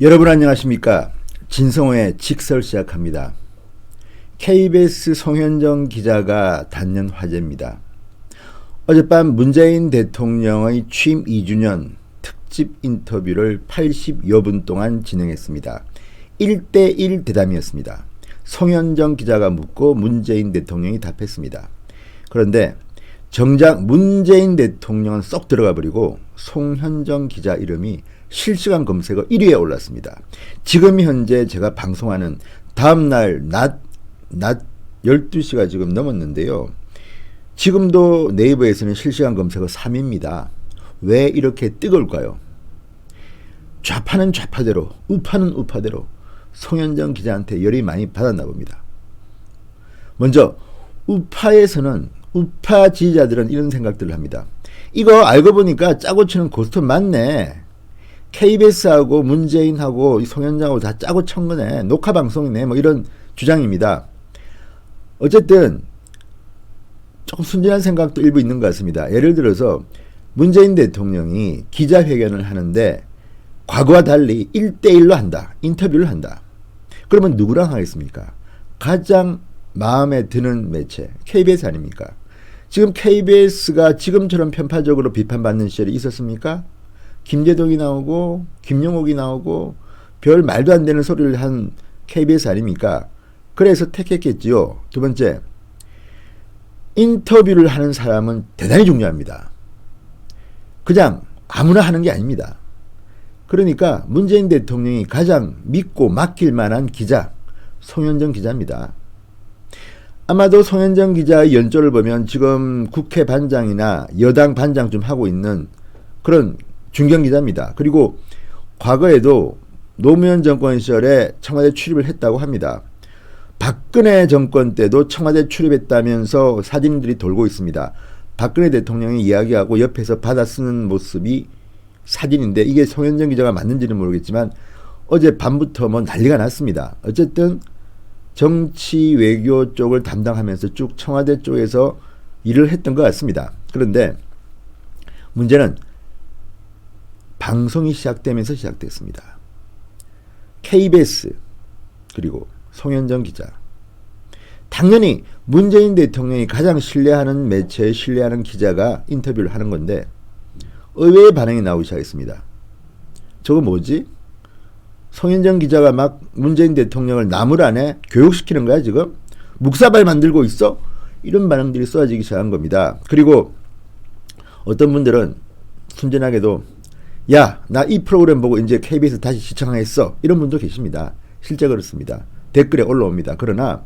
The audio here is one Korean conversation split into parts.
여러분 안녕하십니까? 진성호의 직설 시작합니다. KBS 송현정 기자가 단연 화제입니다. 어젯밤 문재인 대통령의 취임 2주년 특집 인터뷰를 80여 분 동안 진행했습니다. 1대1 대담이었습니다. 송현정 기자가 묻고 문재인 대통령이 답했습니다. 그런데 정작 문재인 대통령은 쏙 들어가 버리고 송현정 기자 이름이 실시간 검색어 1위에 올랐습니다. 지금 현재 제가 방송하는 다음날 낮 12시가 지금 넘었는데요. 지금도 네이버에서는 실시간 검색어 3위입니다. 왜 이렇게 뜨거울까요? 좌파는 좌파대로, 우파는 우파대로 송현정 기자한테 열이 많이 받았나 봅니다. 먼저 우파에서는 우파 지지자들은 이런 생각들을 합니다. 이거 알고 보니까 짜고 치는 고스톱 맞네. KBS하고 문재인하고 송현정하고 다 짜고 친 거네. 녹화방송이네. 뭐 이런 주장입니다. 어쨌든 조금 순진한 생각도 일부 있는 것 같습니다. 예를 들어서 문재인 대통령이 기자회견을 하는데 과거와 달리 1대1로 한다. 인터뷰를 한다. 그러면 누구랑 하겠습니까? 가장 마음에 드는 매체 KBS 아닙니까? 지금 KBS가 지금처럼 편파적으로 비판받는 시절이 있었습니까? 김재동이 나오고 김용옥이 나오고 별 말도 안 되는 소리를 한 KBS 아닙니까? 그래서 택했겠지요. 두 번째, 인터뷰를 하는 사람은 대단히 중요합니다. 그냥 아무나 하는 게 아닙니다. 그러니까 문재인 대통령이 가장 믿고 맡길 만한 기자, 송현정 기자입니다. 아마도 송현정 기자의 연조를 보면 지금 국회 반장이나 여당 반장 좀 하고 있는 그런 중견기자입니다. 그리고 과거에도 노무현 정권 시절에 청와대 출입을 했다고 합니다. 박근혜 정권 때도 청와대 출입했다면서 사진들이 돌고 있습니다. 박근혜 대통령이 이야기하고 옆에서 받아 쓰는 모습이 사진인데 이게 송현정 기자가 맞는지는 모르겠지만 어제 밤부터 뭐 난리가 났습니다. 어쨌든 정치 외교 쪽을 담당하면서 쭉 청와대 쪽에서 일을 했던 것 같습니다. 그런데 문제는 방송이 시작되면서 시작됐습니다. KBS 그리고 송현정 기자. 당연히 문재인 대통령이 가장 신뢰하는 매체에 신뢰하는 기자가 인터뷰를 하는 건데 의외의 반응이 나오기 시작했습니다. 저거 뭐지? 송현정 기자가 막 문재인 대통령을 나물 안에 교육시키는 거야 지금? 묵사발 만들고 있어? 이런 반응들이 쏟아지기 시작한 겁니다. 그리고 어떤 분들은 순진하게도 야, 나 이 프로그램 보고 이제 KBS 다시 시청하겠어. 이런 분도 계십니다. 실제 그렇습니다. 댓글에 올라옵니다. 그러나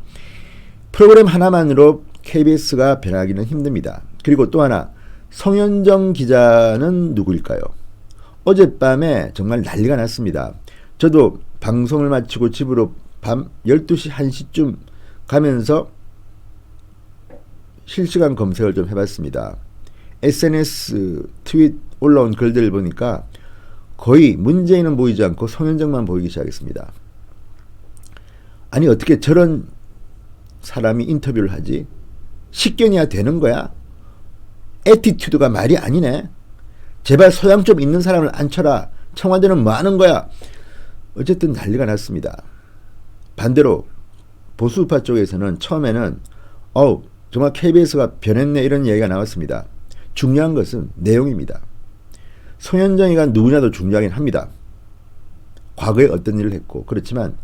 프로그램 하나만으로 KBS가 변하기는 힘듭니다. 그리고 또 하나, 송현정 기자는 누구일까요? 어젯밤에 정말 난리가 났습니다. 저도 방송을 마치고 집으로 밤 12시, 1시쯤 가면서 실시간 검색을 좀 해봤습니다. SNS 트윗 올라온 글들을 보니까 거의 문재인은 보이지 않고 송현정만 보이기 시작했습니다. 아니 어떻게 저런 사람이 인터뷰를 하지? 식견이야 되는 거야? 애티튜드가 말이 아니네. 제발 소양 좀 있는 사람을 앉혀라. 청와대는 뭐 하는 거야? 어쨌든 난리가 났습니다. 반대로 보수우파 쪽에서는 처음에는 정말 KBS가 변했네 이런 얘기가 나왔습니다. 중요한 것은 내용입니다. 송현정이가 누구냐도 중요하긴 합니다. 과거에 어떤 일을 했고 그렇지만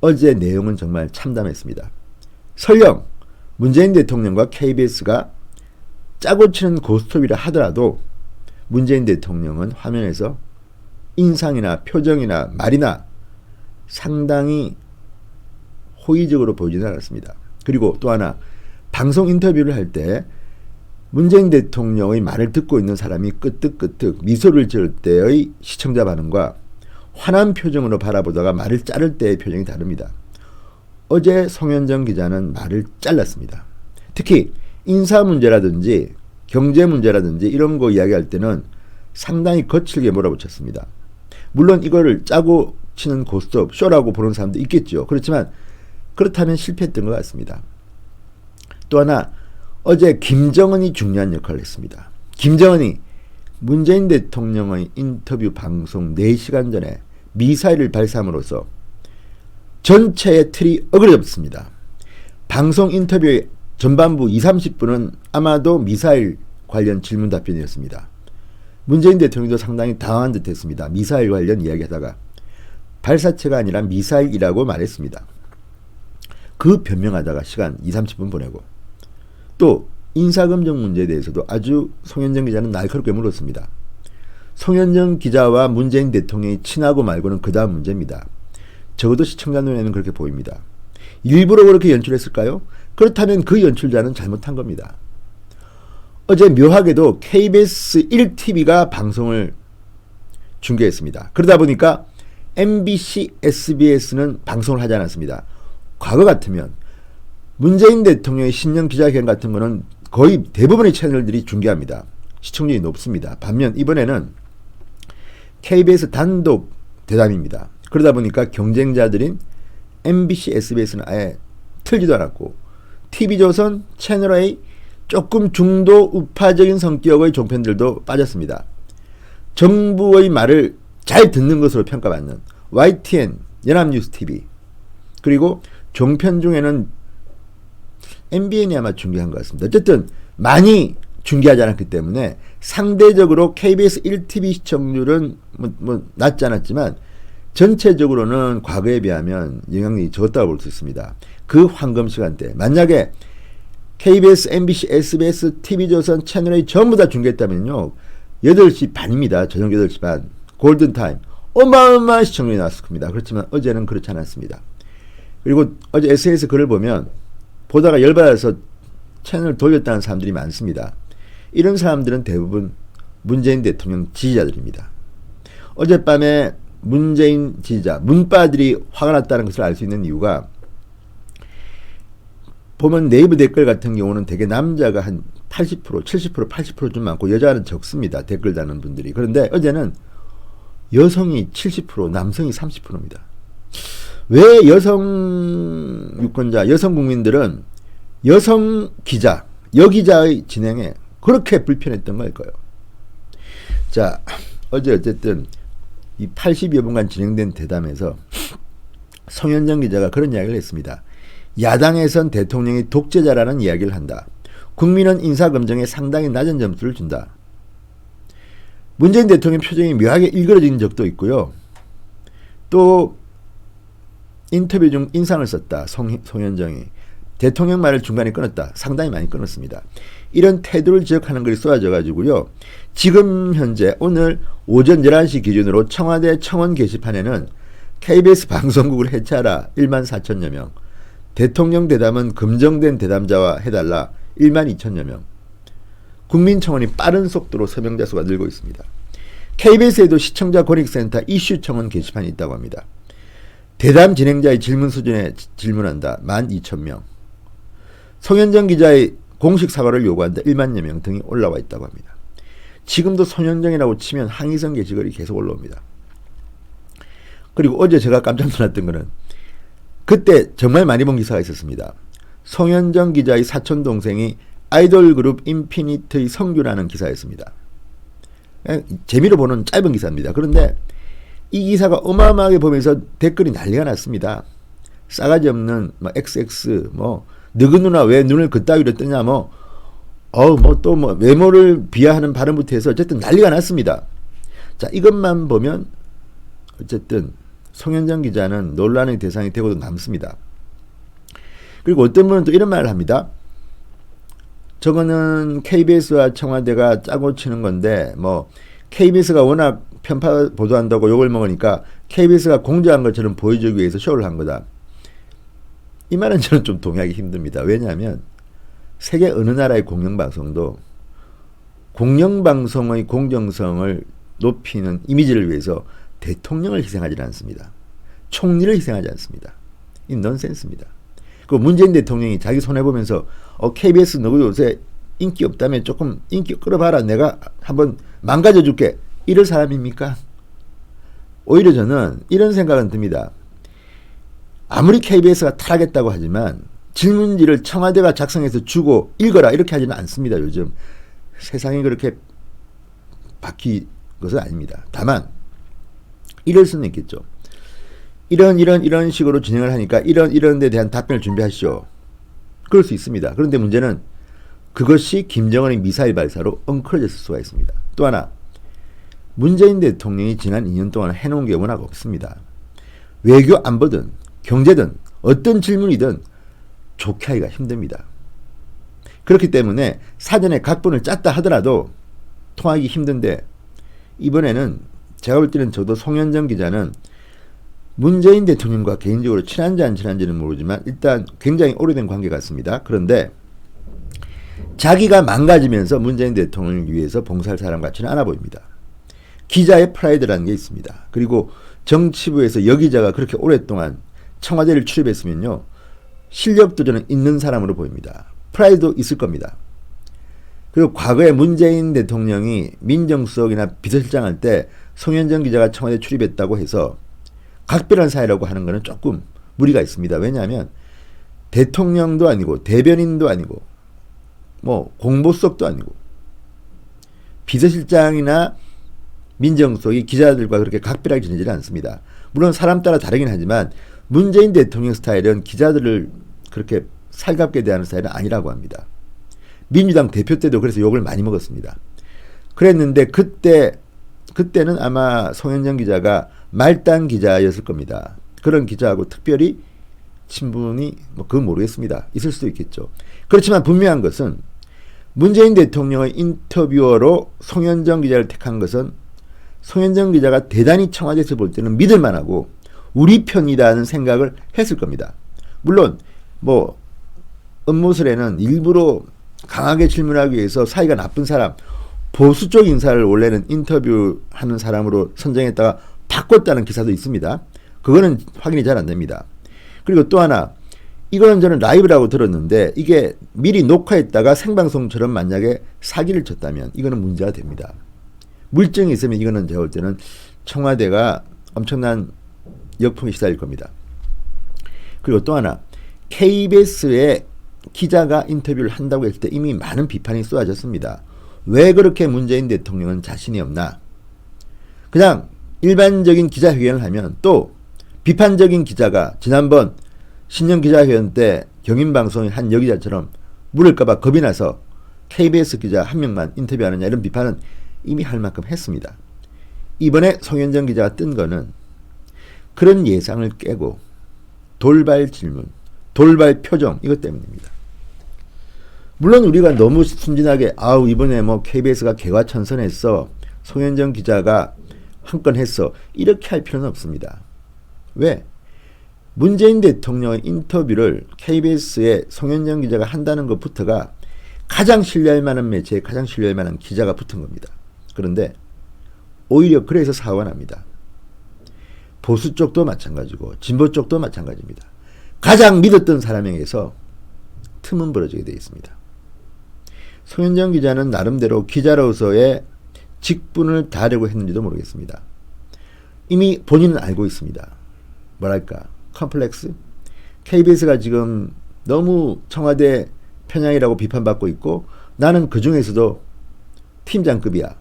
어제 내용은 정말 참담했습니다. 설령 문재인 대통령과 KBS가 짜고 치는 고스톱이라 하더라도 문재인 대통령은 화면에서 인상이나 표정이나 말이나 상당히 호의적으로 보이지는 않았습니다. 그리고 또 하나, 방송 인터뷰를 할 때 문재인 대통령의 말을 듣고 있는 사람이 끄떡끄떡 미소를 지을 때의 시청자 반응과 환한 표정으로 바라보다가 말을 자를 때의 표정이 다릅니다. 어제 송현정 기자는 말을 잘랐습니다. 특히 인사 문제라든지 경제 문제라든지 이런 거 이야기할 때는 상당히 거칠게 몰아붙였습니다. 물론 이거를 짜고 치는 고스톱 쇼라고 보는 사람도 있겠죠. 그렇지만 그렇다면 실패했던 것 같습니다. 또 하나, 어제 김정은이 중요한 역할을 했습니다. 김정은이 문재인 대통령의 인터뷰 방송 4시간 전에 미사일을 발사함으로써 전체의 틀이 어그러졌습니다. 방송 인터뷰의 전반부 20-30분은 아마도 미사일 관련 질문 답변이었습니다. 문재인 대통령도 상당히 당황한 듯 했습니다. 미사일 관련 이야기하다가 발사체가 아니라 미사일이라고 말했습니다. 그 변명하다가 시간 20-30분 보내고 또 인사검증 문제에 대해서도 아주 송현정 기자는 날카롭게 물었습니다. 송현정 기자와 문재인 대통령이 친하고 말고는 그 다음 문제입니다. 적어도 시청자 눈에는 그렇게 보입니다. 일부러 그렇게 연출했을까요? 그렇다면 그 연출자는 잘못한 겁니다. 어제 묘하게도 KBS 1TV가 방송을 중계했습니다. 그러다 보니까 MBC, SBS는 방송을 하지 않았습니다. 과거 같으면 문재인 대통령의 신년 기자회견 같은 거는 거의 대부분의 채널들이 중계합니다. 시청률이 높습니다. 반면 이번에는 KBS 단독 대담입니다. 그러다 보니까 경쟁자들인 MBC, SBS는 아예 틀지도 않았고 TV조선, 채널A 조금 중도 우파적인 성격의 종편들도 빠졌습니다. 정부의 말을 잘 듣는 것으로 평가받는 YTN, 연합뉴스TV 그리고 종편 중에는 MBN이 아마 중계한 것 같습니다. 어쨌든 많이 중계하지 않았기 때문에 상대적으로 KBS 1TV 시청률은 낮지 않았지만 전체적으로는 과거에 비하면 영향력이 적었다고 볼 수 있습니다. 그 황금 시간대 만약에 KBS, MBC, SBS, TV조선, 채널A 전부 다 중계했다면요 8시 반입니다. 저녁 8시 반 골든타임 어마어마한 시청률이 나왔을 겁니다. 그렇지만 어제는 그렇지 않았습니다. 그리고 어제 SNS 글을 보면 보다가 열받아서 채널을 돌렸다는 사람들이 많습니다. 이런 사람들은 대부분 문재인 대통령 지지자들입니다. 어젯밤에 문재인 지지자, 문바들이 화가 났다는 것을 알 수 있는 이유가 보면 네이버 댓글 같은 경우는 되게 남자가 한 80%, 70%, 80% 좀 많고 여자는 적습니다. 댓글 다는 분들이. 그런데 어제는 여성이 70%, 남성이 30%입니다. 왜 여성 유권자, 여성 국민들은 여성 기자, 여기자의 진행에 그렇게 불편했던 걸까요? 자, 어제 어쨌든 이 80여 분간 진행된 대담에서 송현정 기자가 그런 이야기를 했습니다. 야당에선 대통령이 독재자라는 이야기를 한다. 국민은 인사검증에 상당히 낮은 점수를 준다. 문재인 대통령 표정이 묘하게 일그러진 적도 있고요. 또 인터뷰 중 인상을 썼다. 송현정이. 대통령 말을 중간에 끊었다. 상당히 많이 끊었습니다. 이런 태도를 지적하는 글이 쏟아져 가지고요. 지금 현재 오늘 오전 11시 기준으로 청와대 청원 게시판에는 KBS 방송국을 해체하라 1만 4천여 명, 대통령 대담은 검증된 대담자와 해달라 1만 2천여 명, 국민청원이 빠른 속도로 서명자 수가 늘고 있습니다. KBS에도 시청자 권익센터 이슈 청원 게시판이 있다고 합니다. 대담 진행자의 질문 수준에 질문한다 12,000명, 송현정 기자의 공식 사과를 요구한다 1만여 명 등이 올라와 있다고 합니다. 지금도 송현정이라고 치면 항의성 게시글이 계속 올라옵니다. 그리고 어제 제가 깜짝 놀랐던 거는 그때 정말 많이 본 기사가 있었습니다. 송현정 기자의 사촌 동생이 아이돌 그룹 인피니트의 성규라는 기사였습니다. 재미로 보는 짧은 기사입니다. 그런데 이 기사가 어마어마하게 보면서 댓글이 난리가 났습니다. 싸가지 없는 XX 너그 누나 왜 눈을 그따위로 뜨냐 외모를 비하하는 발언부터 해서 어쨌든 난리가 났습니다. 자, 이것만 보면 어쨌든 송현정 기자는 논란의 대상이 되고도 남습니다. 그리고 어떤 분은 또 이런 말을 합니다. 저거는 KBS와 청와대가 짜고 치는 건데 KBS가 워낙 편파 보도한다고 욕을 먹으니까 KBS가 공정한 것처럼 보여주기 위해서 쇼를 한 거다. 이 말은 저는 좀 동의하기 힘듭니다. 왜냐하면 세계 어느 나라의 공영방송도 공영방송의 공정성을 높이는 이미지를 위해서 대통령을 희생하지 않습니다. 총리를 희생하지 않습니다. 이 넌센스입니다. 그 문재인 대통령이 자기 손해보면서 KBS 너 요새 인기 없다면 조금 인기 끌어봐라. 내가 한번 망가져줄게. 이럴 사람입니까? 오히려 저는 이런 생각은 듭니다. 아무리 KBS가 타락했다고 하지만 질문지를 청와대가 작성해서 주고 읽어라 이렇게 하지는 않습니다. 요즘 세상이 그렇게 바뀐 것은 아닙니다. 다만 이럴 수는 있겠죠. 이런 식으로 진행을 하니까 이런 데 대한 답변을 준비하시오. 그럴 수 있습니다. 그런데 문제는 그것이 김정은의 미사일 발사로 엉클어졌을 수가 있습니다. 또 하나, 문재인 대통령이 지난 2년 동안 해놓은 게 워낙 없습니다. 외교 안보든 경제든 어떤 질문이든 좋게 하기가 힘듭니다. 그렇기 때문에 사전에 각본을 짰다 하더라도 통하기 힘든데, 이번에는 제가 볼 때는 저도 송현정 기자는 문재인 대통령과 개인적으로 친한지 안 친한지는 모르지만 일단 굉장히 오래된 관계 같습니다. 그런데 자기가 망가지면서 문재인 대통령을 위해서 봉사할 사람 같지는 않아 보입니다. 기자의 프라이드라는 게 있습니다. 그리고 정치부에서 여기자가 그렇게 오랫동안 청와대를 출입했으면요, 실력도 저는 있는 사람으로 보입니다. 프라이드도 있을 겁니다. 그리고 과거에 문재인 대통령이 민정수석이나 비서실장 할 때 송현정 기자가 청와대 출입했다고 해서 각별한 사이라고 하는 것은 조금 무리가 있습니다. 왜냐하면 대통령도 아니고 대변인도 아니고 뭐 공보수석도 아니고 비서실장이나 민정수석이 기자들과 그렇게 각별하게 지내지는 않습니다. 물론 사람 따라 다르긴 하지만 문재인 대통령 스타일은 기자들을 그렇게 살갑게 대하는 스타일은 아니라고 합니다. 민주당 대표 때도 그래서 욕을 많이 먹었습니다. 그랬는데 그때는 아마 송현정 기자가 말단 기자였을 겁니다. 그런 기자하고 특별히 친분이 그건 모르겠습니다. 있을 수도 있겠죠. 그렇지만 분명한 것은 문재인 대통령의 인터뷰어로 송현정 기자를 택한 것은 송현정 기자가 대단히 청와대에서 볼 때는 믿을만하고 우리 편이라는 생각을 했을 겁니다. 물론 뭐 음모설에는 일부러 강하게 질문하기 위해서 사이가 나쁜 사람, 보수 쪽 인사를 원래는 인터뷰하는 사람으로 선정했다가 바꿨다는 기사도 있습니다. 그거는 확인이 잘 안 됩니다. 그리고 또 하나, 이거는 저는 라이브라고 들었는데 이게 미리 녹화했다가 생방송처럼 만약에 사기를 쳤다면 이거는 문제가 됩니다. 물증이 있으면 이거는 제가 볼 때는 청와대가 엄청난 역풍에 시달릴 겁니다. 그리고 또 하나, KBS에 기자가 인터뷰를 한다고 했을 때 이미 많은 비판이 쏟아졌습니다. 왜 그렇게 문재인 대통령은 자신이 없나? 그냥 일반적인 기자회견을 하면, 또 비판적인 기자가 지난번 신년 기자회견 때 경인방송의 한 여기자처럼 물을까봐 겁이 나서 KBS 기자 한 명만 인터뷰하느냐, 이런 비판은 이미 할 만큼 했습니다. 이번에 송현정 기자가 뜬 거는 그런 예상을 깨고 돌발 질문, 돌발 표정, 이것 때문입니다. 물론 우리가 너무 순진하게 이번에 뭐 KBS가 개과천선했어, 송현정 기자가 한 건 했어, 이렇게 할 필요는 없습니다. 왜? 문재인 대통령의 인터뷰를 KBS에 송현정 기자가 한다는 것부터가 가장 신뢰할 만한 매체에 가장 신뢰할 만한 기자가 붙은 겁니다. 그런데 오히려 그래서 사고가 납니다. 보수 쪽도 마찬가지고 진보 쪽도 마찬가지입니다. 가장 믿었던 사람에게서 틈은 벌어지게 되어 있습니다. 송현정 기자는 나름대로 기자로서의 직분을 다하려고 했는지도 모르겠습니다. 이미 본인은 알고 있습니다. 뭐랄까, 컴플렉스? KBS가 지금 너무 청와대 편향이라고 비판받고 있고 나는 그 중에서도 팀장급이야.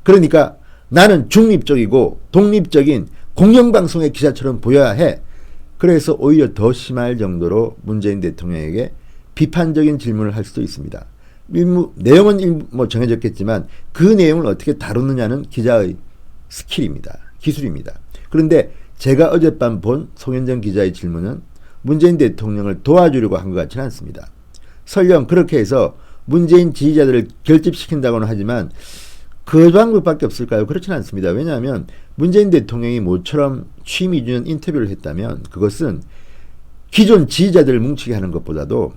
그러니까 나는 중립적이고 독립적인 공영방송의 기자처럼 보여야 해. 그래서 오히려 더 심할 정도로 문재인 대통령에게 비판적인 질문을 할 수도 있습니다. 내용은 정해졌겠지만 그 내용을 어떻게 다루느냐는 기자의 스킬입니다. 기술입니다. 그런데 제가 어젯밤 본 송현정 기자의 질문은 문재인 대통령을 도와주려고 한 것 같지는 않습니다. 설령 그렇게 해서 문재인 지지자들을 결집시킨다고는 하지만 그 방법밖에 없을까요? 그렇지는 않습니다. 왜냐하면 문재인 대통령이 모처럼 취임 2주년 인터뷰를 했다면 그것은 기존 지지자들을 뭉치게 하는 것보다도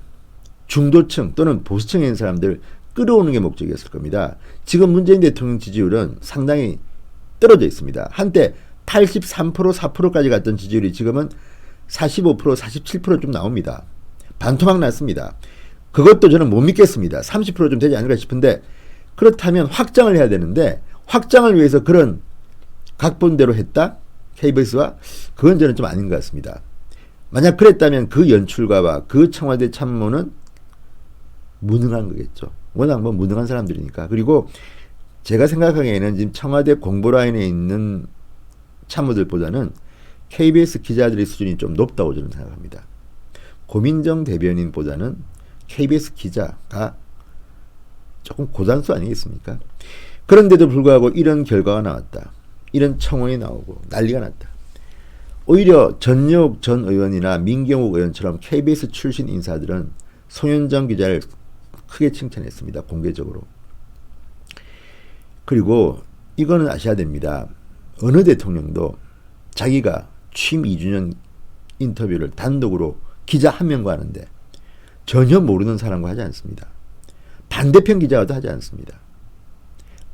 중도층 또는 보수층에 있는 사람들 끌어오는 게 목적이었을 겁니다. 지금 문재인 대통령 지지율은 상당히 떨어져 있습니다. 한때 83%, 4%까지 갔던 지지율이 지금은 45%, 47% 좀 나옵니다. 반토막 났습니다. 그것도 저는 못 믿겠습니다. 30% 좀 되지 않을까 싶은데, 그렇다면 확장을 해야 되는데 확장을 위해서 그런 각본대로 했다? KBS와? 그건 저는 좀 아닌 것 같습니다. 만약 그랬다면 그 연출가와 그 청와대 참모는 무능한 거겠죠. 워낙 무능한 사람들이니까. 그리고 제가 생각하기에는 지금 청와대 공보라인에 있는 참모들보다는 KBS 기자들의 수준이 좀 높다고 저는 생각합니다. 고민정 대변인보다는 KBS 기자가 조금 고단수 아니겠습니까? 그런데도 불구하고 이런 결과가 나왔다. 이런 청원이 나오고 난리가 났다. 오히려 전여욱 전 의원이나 민경욱 의원처럼 KBS 출신 인사들은 송현정 기자를 크게 칭찬했습니다. 공개적으로. 그리고 이거는 아셔야 됩니다. 어느 대통령도 자기가 취임 2주년 인터뷰를 단독으로 기자 한 명과 하는데 전혀 모르는 사람과 하지 않습니다. 반대편 기자와도 하지 않습니다.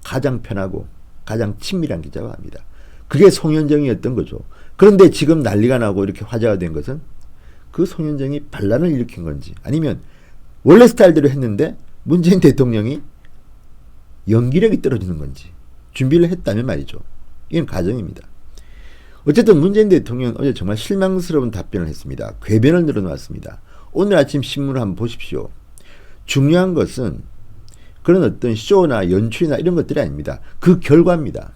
가장 편하고 가장 친밀한 기자와 합니다. 그게 송현정이었던 거죠. 그런데 지금 난리가 나고 이렇게 화제가 된 것은 그 송현정이 반란을 일으킨 건지 아니면 원래 스타일대로 했는데 문재인 대통령이 연기력이 떨어지는 건지 준비를 했다면 말이죠. 이건 가정입니다. 어쨌든 문재인 대통령은 어제 정말 실망스러운 답변을 했습니다. 궤변을 늘어놓았습니다. 오늘 아침 신문을 한번 보십시오. 중요한 것은 그런 어떤 쇼나 연출이나 이런 것들이 아닙니다. 그 결과입니다.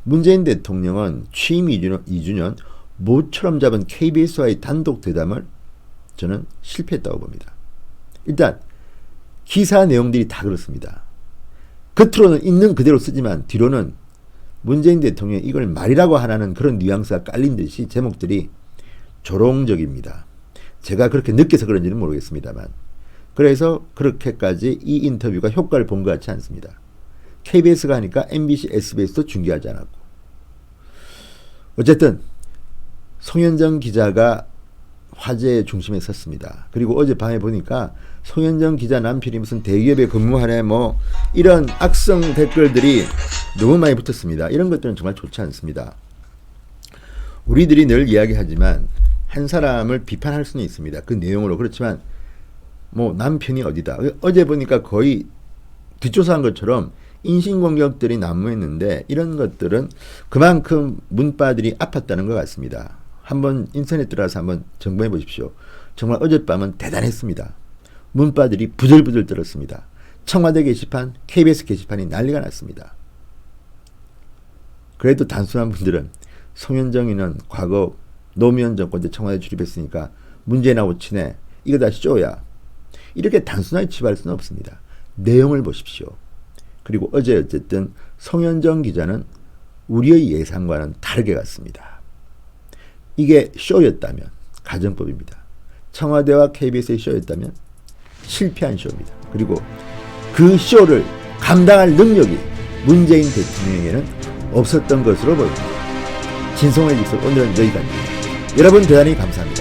문재인 대통령은 취임 2주년 모처럼 잡은 KBS와의 단독 대담을 저는 실패했다고 봅니다. 일단 기사 내용들이 다 그렇습니다. 겉으로는 있는 그대로 쓰지만 뒤로는 문재인 대통령이 이걸 말이라고 하라는 그런 뉘앙스가 깔린 듯이 제목들이 조롱적입니다. 제가 그렇게 느껴서 그런지는 모르겠습니다만 그래서 그렇게까지 이 인터뷰가 효과를 본 것 같지 않습니다. KBS가 하니까 MBC, SBS도 중계하지 않았고 어쨌든 송현정 기자가 화제의 중심에 섰습니다. 그리고 어젯밤에 보니까 송현정 기자 남편이 무슨 대기업에 근무하네 뭐 이런 악성 댓글들이 너무 많이 붙었습니다. 이런 것들은 정말 좋지 않습니다. 우리들이 늘 이야기하지만 한 사람을 비판할 수는 있습니다. 그 내용으로. 그렇지만 뭐 남편이 어디다. 어제 보니까 거의 뒷조사한 것처럼 인신공격들이 난무했는데 이런 것들은 그만큼 문바들이 아팠다는 것 같습니다. 한번 인터넷 들어가서 한번 점검해 보십시오. 정말 어젯밤은 대단했습니다. 문바들이 부들부들 떨었습니다. 청와대 게시판, KBS 게시판이 난리가 났습니다. 그래도 단순한 분들은 송현정이는 과거 노무현 정권 때 청와대 출입했으니까 문재인하고 친해. 이거 다 쇼야. 이렇게 단순하게 치부할 수는 없습니다. 내용을 보십시오. 그리고 어제 어쨌든 송현정 기자는 우리의 예상과는 다르게 갔습니다. 이게 쇼였다면 가정법입니다. 청와대와 KBS의 쇼였다면 실패한 쇼입니다. 그리고 그 쇼를 감당할 능력이 문재인 대통령에게는 없었던 것으로 보입니다. 진성의 직설 오늘은 여기까지입니다. 여러분 대단히 감사합니다.